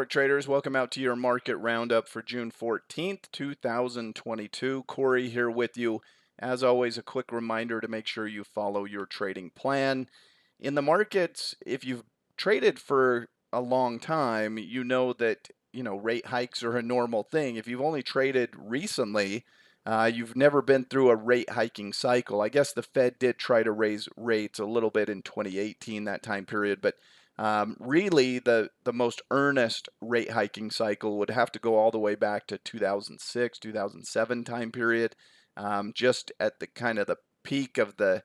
Maverick traders, welcome out to your market roundup for June 14th, 2022. Corey here with you. As always, a quick reminder to make sure you follow your trading plan. In the markets, if you've traded for a long time, you know that, rate hikes are a normal thing. If you've only traded recently, you've never been through a rate hiking cycle. I guess the Fed did try to raise rates a little bit in 2018, that time period, but really, the most earnest rate hiking cycle would have to go all the way back to 2006, 2007 time period, just at the kind of the peak of the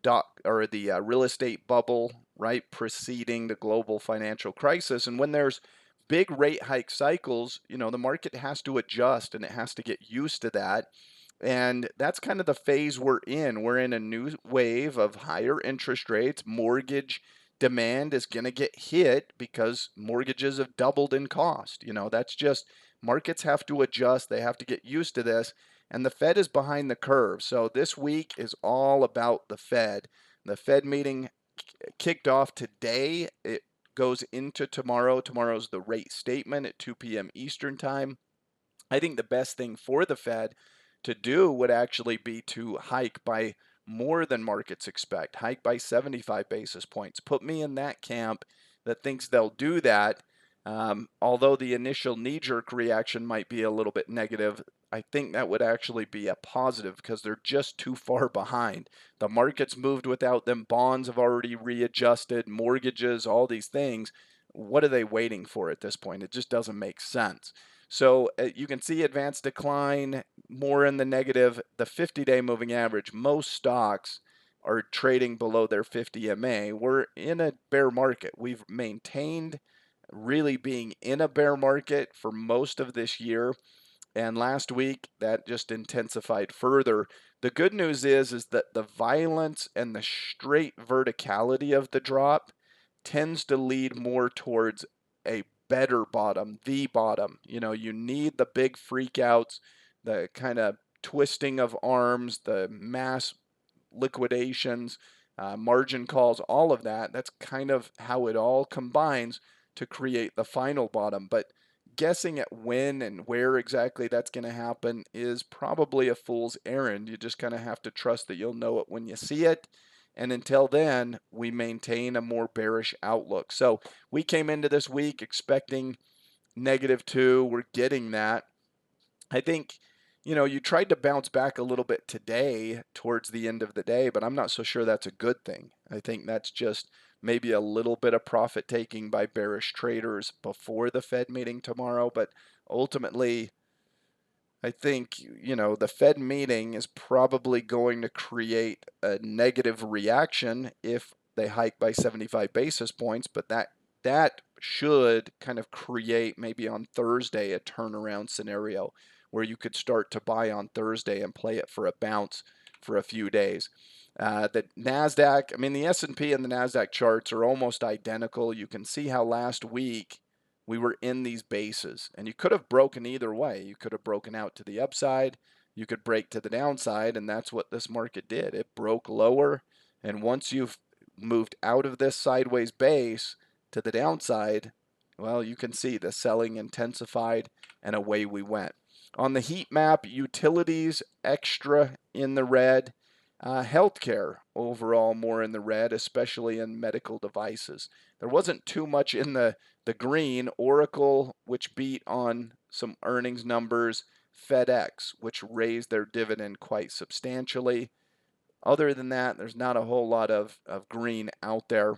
real estate bubble, right, preceding the global financial crisis. And when there's big rate hike cycles, the market has to adjust and it has to get used to that. And that's kind of the phase we're in. We're in a new wave of higher interest rates. Mortgage demand is going to get hit because mortgages have doubled in cost. That's just markets have to adjust. They have to get used to this. And the Fed is behind the curve. So this week is all about the Fed. The Fed meeting kicked off today. It goes into tomorrow. Tomorrow's the rate statement at 2 p.m. Eastern time. I think the best thing for the Fed to do would actually be to hike by more than markets expect, hike by 75 basis points. Put me in that camp that thinks they'll do that. Although the initial knee-jerk reaction might be a little bit negative, I think that would actually be a positive because they're just too far behind. The market's moved without them. Bonds have already readjusted, mortgages, all these things. What are they waiting for at this point? It just doesn't make sense. So you can see advanced decline more in the negative. The 50-day moving average, most stocks are trading below their 50 MA. We're in a bear market. We've maintained really being in a bear market for most of this year. And last week, that just intensified further. The good news is that the violence and the straight verticality of the drop tends to lead more towards a better bottom, the bottom. You need the big freakouts, the kind of twisting of arms, the mass liquidations, margin calls, all of that. That's kind of how it all combines to create the final bottom. But guessing at when and where exactly that's going to happen is probably a fool's errand. You just kind of have to trust that you'll know it when you see it. And until then, we maintain a more bearish outlook. So we came into this week expecting -2. We're getting that. I think, you tried to bounce back a little bit today towards the end of the day, but I'm not so sure that's a good thing. I think that's just maybe a little bit of profit taking by bearish traders before the Fed meeting tomorrow. But ultimately, I think, the Fed meeting is probably going to create a negative reaction if they hike by 75 basis points, but that should kind of create maybe on Thursday a turnaround scenario where you could start to buy on Thursday and play it for a bounce for a few days. The Nasdaq, the S&P and the Nasdaq charts are almost identical. You can see how last week we were in these bases, and you could have broken either way. You could have broken out to the upside, you could break to the downside, and that's what this market did. It broke lower, and once you've moved out of this sideways base to the downside, well, you can see the selling intensified, and away we went. On the heat map, utilities extra in the red. Healthcare overall more in the red, especially in medical devices. There wasn't too much in the green. Oracle, which beat on some earnings numbers. FedEx, which raised their dividend quite substantially. Other than that, there's not a whole lot of green out there.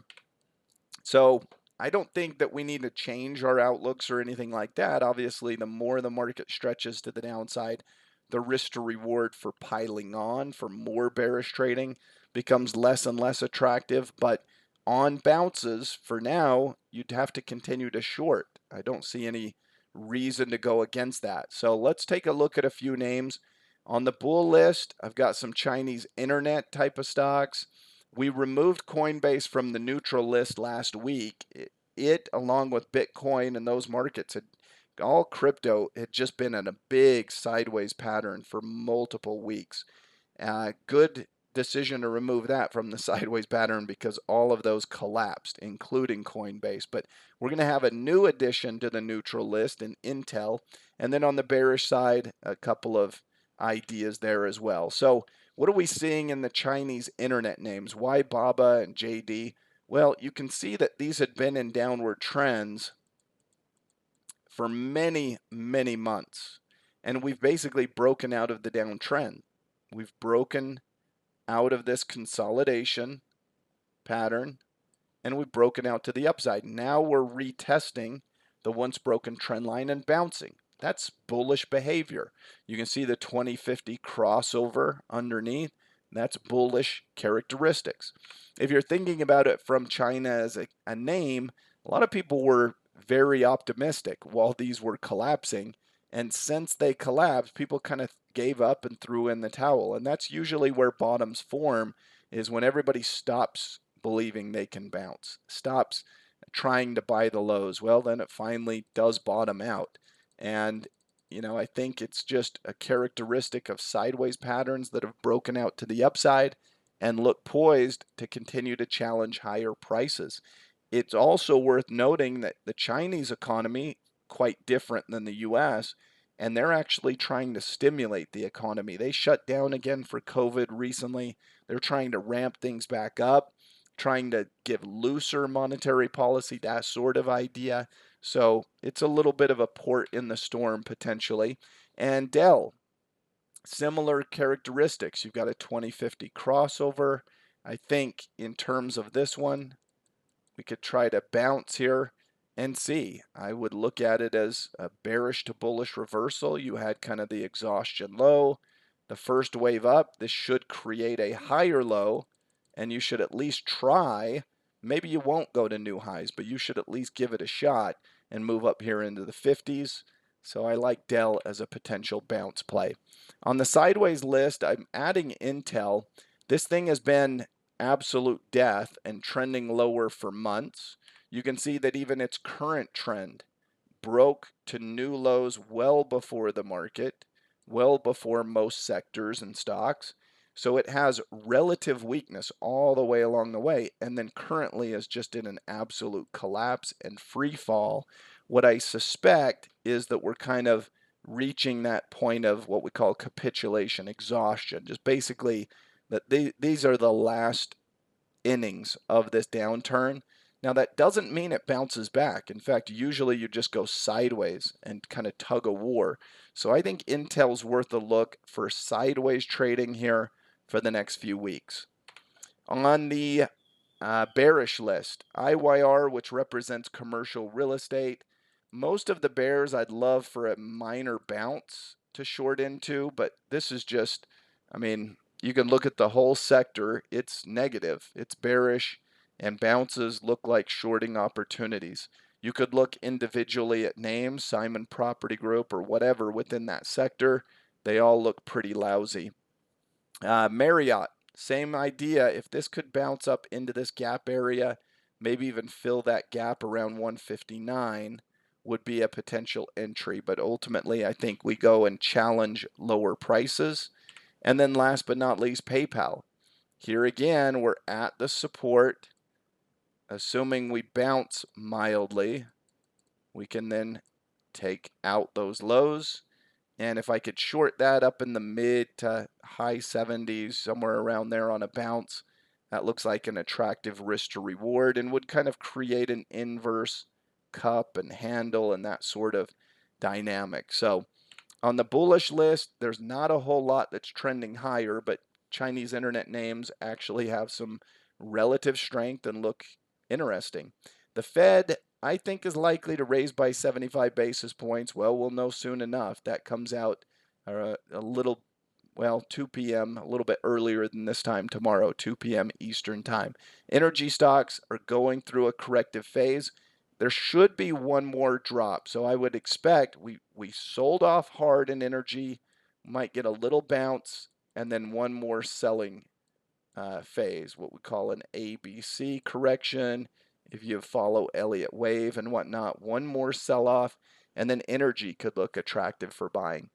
So I don't think that we need to change our outlooks or anything like that. Obviously, the more the market stretches to the downside, the risk to reward for piling on for more bearish trading becomes less and less attractive. But on bounces, for now, you'd have to continue to short. I don't see any reason to go against that. So let's take a look at a few names. On the bull list, I've got some Chinese internet type of stocks. We removed Coinbase from the neutral list last week. It along with Bitcoin and those markets had all crypto had just been in a big sideways pattern for multiple weeks. Good decision to remove that from the sideways pattern because all of those collapsed, including Coinbase. But we're going to have a new addition to the neutral list in Intel. And then on the bearish side, a couple of ideas there as well. So what are we seeing in the Chinese internet names? Why Baba and JD? Well, you can see that these had been in downward trends for many, many months. And we've basically broken out of the downtrend. We've broken out of this consolidation pattern, and we've broken out to the upside. Now we're retesting the once broken trend line and bouncing. That's bullish behavior. You can see the 2050 crossover underneath. That's bullish characteristics. If you're thinking about it from China as a name, a lot of people were very optimistic while these were collapsing. And since they collapsed, people kind of gave up and threw in the towel. And that's usually where bottoms form, is when everybody stops believing they can bounce, stops trying to buy the lows. Well, then it finally does bottom out. And, I think it's just a characteristic of sideways patterns that have broken out to the upside and look poised to continue to challenge higher prices. It's also worth noting that the Chinese economy, quite different than the US, and they're actually trying to stimulate the economy. They shut down again for COVID recently. They're trying to ramp things back up, trying to give looser monetary policy, that sort of idea. So it's a little bit of a port in the storm potentially. And Dell, similar characteristics. You've got a 2050 crossover. I think in terms of this one, we could try to bounce here and see. I would look at it as a bearish to bullish reversal. You had kind of the exhaustion low. The first wave up, this should create a higher low, and you should at least try. Maybe you won't go to new highs, but you should at least give it a shot and move up here into the 50s. So I like Dell as a potential bounce play. On the sideways list, I'm adding Intel. This thing has been absolute death and trending lower for months. You can see that even its current trend broke to new lows well before the market, well before most sectors and stocks. So it has relative weakness all the way along the way, and then currently is just in an absolute collapse and free fall. What I suspect is that we're kind of reaching that point of what we call capitulation, exhaustion, just basically that these are the last innings of this downturn. Now, that doesn't mean it bounces back. In fact, usually you just go sideways and kind of tug a war. So I think Intel's worth a look for sideways trading here for the next few weeks. On the bearish list, IYR, which represents commercial real estate. Most of the bears I'd love for a minor bounce to short into, but this is just, you can look at the whole sector, it's negative, it's bearish, and bounces look like shorting opportunities. You could look individually at names, Simon Property Group or whatever within that sector. They all look pretty lousy. Marriott, same idea. If this could bounce up into this gap area, maybe even fill that gap around 159, would be a potential entry. But ultimately, I think we go and challenge lower prices. And then last but not least, PayPal. Here again, we're at the support. Assuming we bounce mildly, we can then take out those lows. And if I could short that up in the mid to high 70s, somewhere around there on a bounce, that looks like an attractive risk to reward and would kind of create an inverse cup and handle and that sort of dynamic. So on the bullish list, there's not a whole lot that's trending higher, but Chinese internet names actually have some relative strength and look interesting. The Fed, I think, is likely to raise by 75 basis points. Well, we'll know soon enough. That comes out a little, 2 p.m., a little bit earlier than this time tomorrow, 2 p.m. Eastern time. Energy stocks are going through a corrective phase. There should be one more drop. So I would expect we sold off hard in energy, might get a little bounce, and then one more selling phase, what we call an ABC correction. If you follow Elliott Wave and whatnot, one more sell-off, and then energy could look attractive for buying.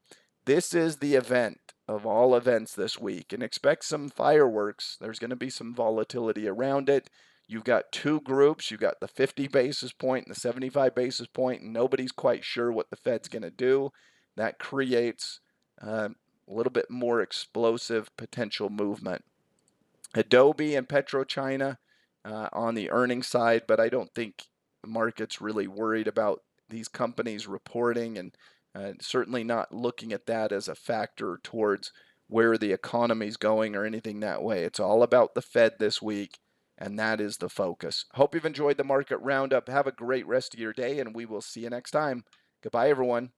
This is the event of all events this week, and expect some fireworks. There's going to be some volatility around it. You've got two groups. You've got the 50 basis point and the 75 basis point, and nobody's quite sure what the Fed's going to do. That creates a little bit more explosive potential movement. Adobe and PetroChina on the earnings side, but I don't think the market's really worried about these companies reporting, and certainly not looking at that as a factor towards where the economy's going or anything that way. It's all about the Fed this week, and that is the focus. Hope you've enjoyed the market roundup. Have a great rest of your day, and we will see you next time. Goodbye, everyone.